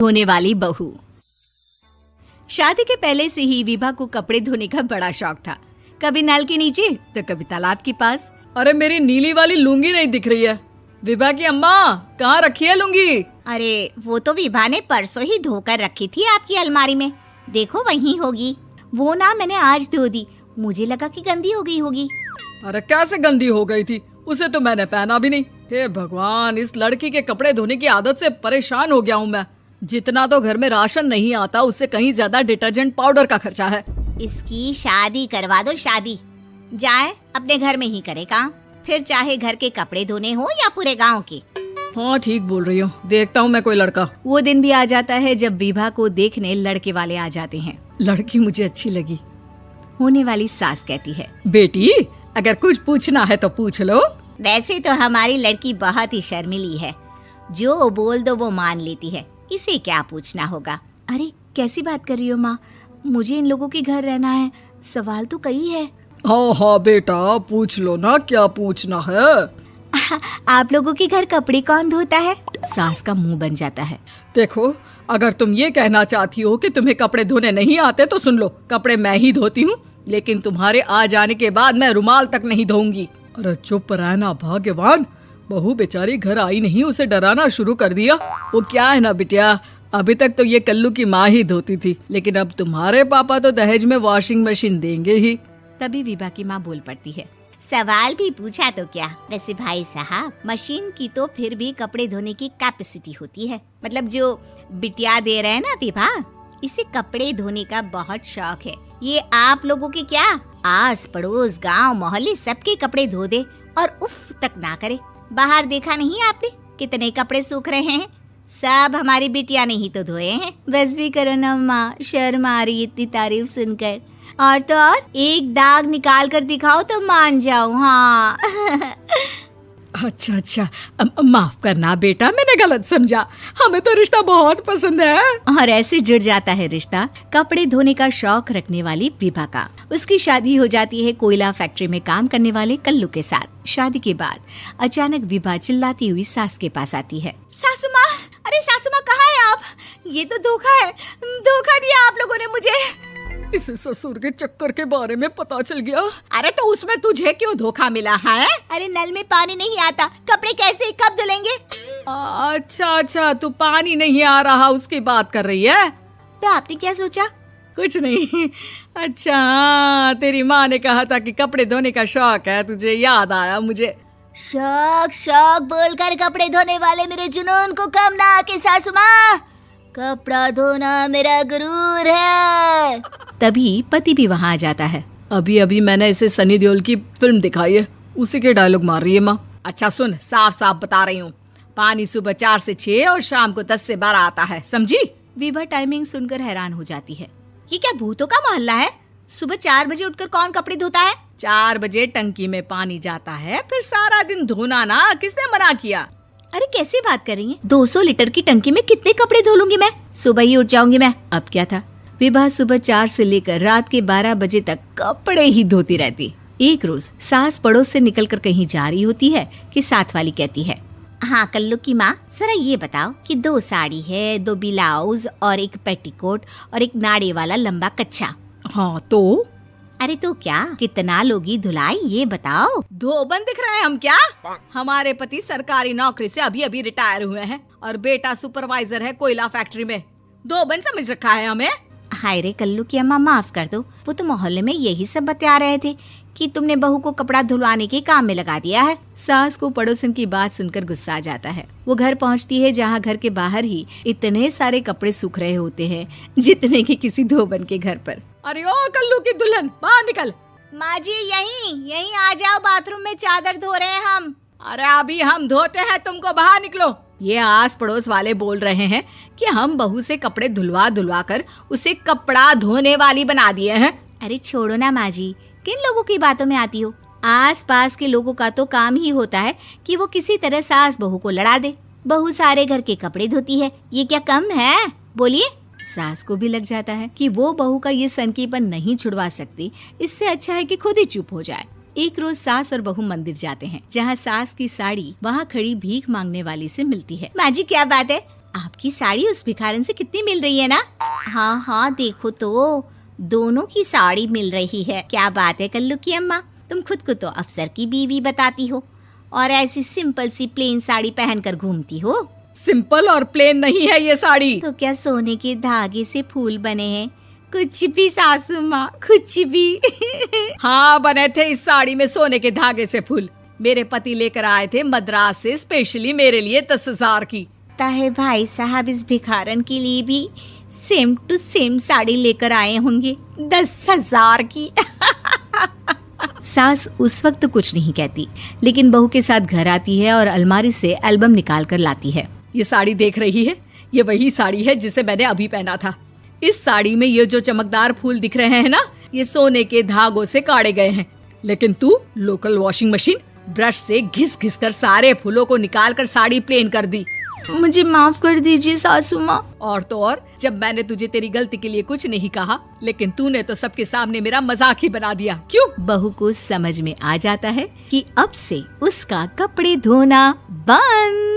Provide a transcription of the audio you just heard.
धोने वाली बहू। शादी के पहले से ही विभा को कपड़े धोने का बड़ा शौक था। कभी नल के नीचे तो कभी तालाब के पास। अरे मेरी नीली वाली लुंगी नहीं दिख रही है। विभा की अम्मा, कहाँ रखी है लुंगी? अरे वो तो विभा ने परसों ही धोकर रखी थी आपकी अलमारी में, देखो वहीं होगी। वो ना मैंने आज धो दी, मुझे लगा कि गंदी हो गई होगी। अरे कैसे गंदी हो गई थी? उसे तो मैंने पहना भी नहीं। हे भगवान, इस लड़की के कपड़े धोने की आदत से परेशान हो गया हूँ मैं। जितना तो घर में राशन नहीं आता, उससे कहीं ज्यादा डिटर्जेंट पाउडर का खर्चा है। इसकी शादी करवा दो, शादी जाए अपने घर में ही करे काम, फिर चाहे घर के कपड़े धोने हो या पूरे गांव के। हाँ ठीक बोल रही हूँ, देखता हूँ मैं कोई लड़का। वो दिन भी आ जाता है जब विभा को देखने लड़के वाले आ जाते हैं। लड़की मुझे अच्छी लगी। होने वाली सास कहती है, बेटी अगर कुछ पूछना है तो पूछ लो। वैसे तो हमारी लड़की बहुत ही शर्मीली है, जो बोल दो वो मान लेती है, इसे क्या पूछना होगा। अरे कैसी बात कर रही हो माँ, मुझे इन लोगों के घर रहना है, सवाल तो कई है। हाँ हाँ बेटा, पूछ लो ना, क्या पूछना है। आप लोगों के घर कपड़े कौन धोता है? सास का मुंह बन जाता है। देखो, अगर तुम ये कहना चाहती हो कि तुम्हें कपड़े धोने नहीं आते तो सुन लो, कपड़े मैं ही धोती हूँ, लेकिन तुम्हारे आ जाने के बाद मैं रुमाल तक नहीं धोऊंगी। अरे चुप रहना भाग्यवान, बहू बेचारी घर आई नहीं, उसे डराना शुरू कर दिया। वो क्या है ना बिटिया, अभी तक तो ये कल्लू की माँ ही धोती थी, लेकिन अब तुम्हारे पापा तो दहेज में वॉशिंग मशीन देंगे ही। तभी विभा की माँ बोल पड़ती है, सवाल भी पूछा तो क्या। वैसे भाई साहब, मशीन की तो फिर भी कपड़े धोने की कैपेसिटी होती है। मतलब जो बिटिया दे रहे हैं ना विभा, इसे कपड़े धोने का बहुत शौक है। ये आप लोगों के क्या, आस पड़ोस गांव मोहल्ले सबके कपड़े धो दे और उफ तक ना करे। बाहर देखा नहीं आपने कितने कपड़े सूख रहे हैं? सब हमारी बिटिया ने ही तो धोए हैं। बस भी करो ना माँ, शर्म आ रही इतनी तारीफ सुनकर। और तो और एक दाग निकाल कर दिखाओ तो मान जाओ। हाँ अच्छा, माफ करना बेटा, मैंने गलत समझा। हमें तो रिश्ता बहुत पसंद है। और ऐसे जुड़ जाता है रिश्ता कपड़े धोने का शौक रखने वाली विभा का। उसकी शादी हो जाती है कोयला फैक्ट्री में काम करने वाले कल्लू के साथ। शादी के बाद अचानक विभा चिल्लाती हुई सास के पास आती है। सासू माँ, अरे सासू माँ कहाँ है आप? ये तो धोखा है, धोखा दिया आप लोगों ने मुझे। इसे ससुर के चक्कर के बारे में पता चल गया। अरे तो उसमें तुझे क्यों धोखा मिला है? अरे नल में पानी नहीं आता, कपड़े कैसे कब धुलेंगे? अच्छा, तू पानी नहीं आ रहा उसकी बात कर रही है। तो आपने क्या सोचा? कुछ नहीं। अच्छा, तेरी माँ ने कहा था कि कपड़े धोने का शौक है तुझे, याद आया मुझे। शौक बोलकर कपड़े धोने वाले मेरे जुनून को कम ना आके सासू माँ, कपड़ा धोना मेरा गुरूर है। तभी पति भी वहाँ आ जाता है। अभी मैंने इसे सनी देओल की फिल्म दिखाई है, उसी के डायलॉग मार रही है माँ। अच्छा सुन, साफ साफ बता रही हूँ, पानी सुबह 4 से 6 और शाम को 10 से 12 आता है, समझी? विभा टाइमिंग सुनकर हैरान हो जाती है। ये क्या भूतों का मोहल्ला है? सुबह 4 बजे उठकर कौन कपड़े धोता है? 4 बजे टंकी में पानी जाता है, फिर सारा दिन धोना ना, किसने मना किया? अरे कैसी बात कर रही हैं? 200 लीटर की टंकी में कितने कपड़े धो लूंगी मैं, सुबह ही उठ जाऊंगी मैं। अब क्या था, विभा सुबह 4 से लेकर रात के 12 बजे तक कपड़े ही धोती रहती। एक रोज सास पड़ोस से निकलकर कहीं जा रही होती है कि साथ वाली कहती है, हाँ कल्लू की माँ, जरा ये बताओ कि 2 साड़ी है, 2 ब्लाउज और एक पेटीकोट और एक नाड़े वाला लंबा कच्छा। हाँ तो? अरे तो क्या, कितना लोगी धुलाई ये बताओ। धोबन दिख रहे हैं हम क्या? हमारे पति सरकारी नौकरी से अभी रिटायर हुए हैं और बेटा सुपरवाइजर है कोयला फैक्ट्री में। धोबन समझ रखा है हमें? हाय रे कल्लू की अम्मा, माफ कर दो, वो तो मोहल्ले में यही सब बता रहे थे कि तुमने बहू को कपड़ा धुलवाने के काम में लगा दिया है। सास को पड़ोसन की बात सुनकर गुस्सा आ जाता है। वो घर पहुंचती है जहां घर के बाहर ही इतने सारे कपड़े सूख रहे होते हैं जितने कि किसी धोबन के घर पर। अरे ओ कल्लू की दुल्हन, बाहर निकल। माँ जी यहीं आ जाओ, बाथरूम में चादर धो रहे हैं हम। अरे अभी हम धोते हैं, तुमको बाहर निकलो। ये आस पड़ोस वाले बोल रहे हैं कि हम बहू से कपड़े धुलवा कर उसे कपड़ा धोने वाली बना दिए हैं। अरे छोड़ो ना माँ जी, किन लोगों की बातों में आती हो? आस पास के लोगों का तो काम ही होता है कि वो किसी तरह सास बहू को लड़ा दे। बहू सारे घर के कपड़े धोती है, ये क्या कम है? बोलिए। सास को भी लग जाता है कि वो बहू का ये सनकीपन नहीं छुड़वा सकती, इससे अच्छा है कि खुद ही चुप हो जाए। एक रोज सास और बहू मंदिर जाते हैं, जहाँ सास की साड़ी वहाँ खड़ी भीख मांगने वाली से मिलती है। माँ जी क्या बात है, आपकी साड़ी उस भिखारन से कितनी मिल रही है ना? हाँ हाँ देखो तो, दोनों की साड़ी मिल रही है। क्या बात है कल्लू की अम्मा, तुम खुद को तो अफसर की बीवी बताती हो और ऐसी सिंपल सी प्लेन साड़ी पहनकर घूमती हो। सिंपल और प्लेन नहीं है ये साड़ी। तो क्या सोने के धागे से फूल बने हैं? कुछ भी सासू माँ, कुछ भी। हाँ बने थे इस साड़ी में सोने के धागे से फूल। मेरे पति लेकर आए थे मद्रास से स्पेशली मेरे लिए 10,000 की। ताहे भाई साहब इस भिखारन के लिए भी सेम टू सेम साड़ी लेकर आए होंगे 10,000 की। सास उस वक्त तो कुछ नहीं कहती, लेकिन बहू के साथ घर आती है और अलमारी से एल्बम निकाल कर लाती है। ये साड़ी देख रही है, ये वही साड़ी है जिसे मैंने अभी पहना था। इस साड़ी में ये जो चमकदार फूल दिख रहे हैं ना, ये सोने के धागों से काढ़े गए हैं। लेकिन तू लोकल वॉशिंग मशीन ब्रश से घिस घिस कर सारे फूलों को निकाल कर साड़ी प्लेन कर दी। मुझे माफ कर दीजिए सासू माँ। और तो और, जब मैंने तुझे तेरी गलती के लिए कुछ नहीं कहा, लेकिन तूने तो सबके सामने मेरा मजाक ही बना दिया। क्यों? बहू को समझ में आ जाता है कि अब से उसका कपड़े धोना बंद।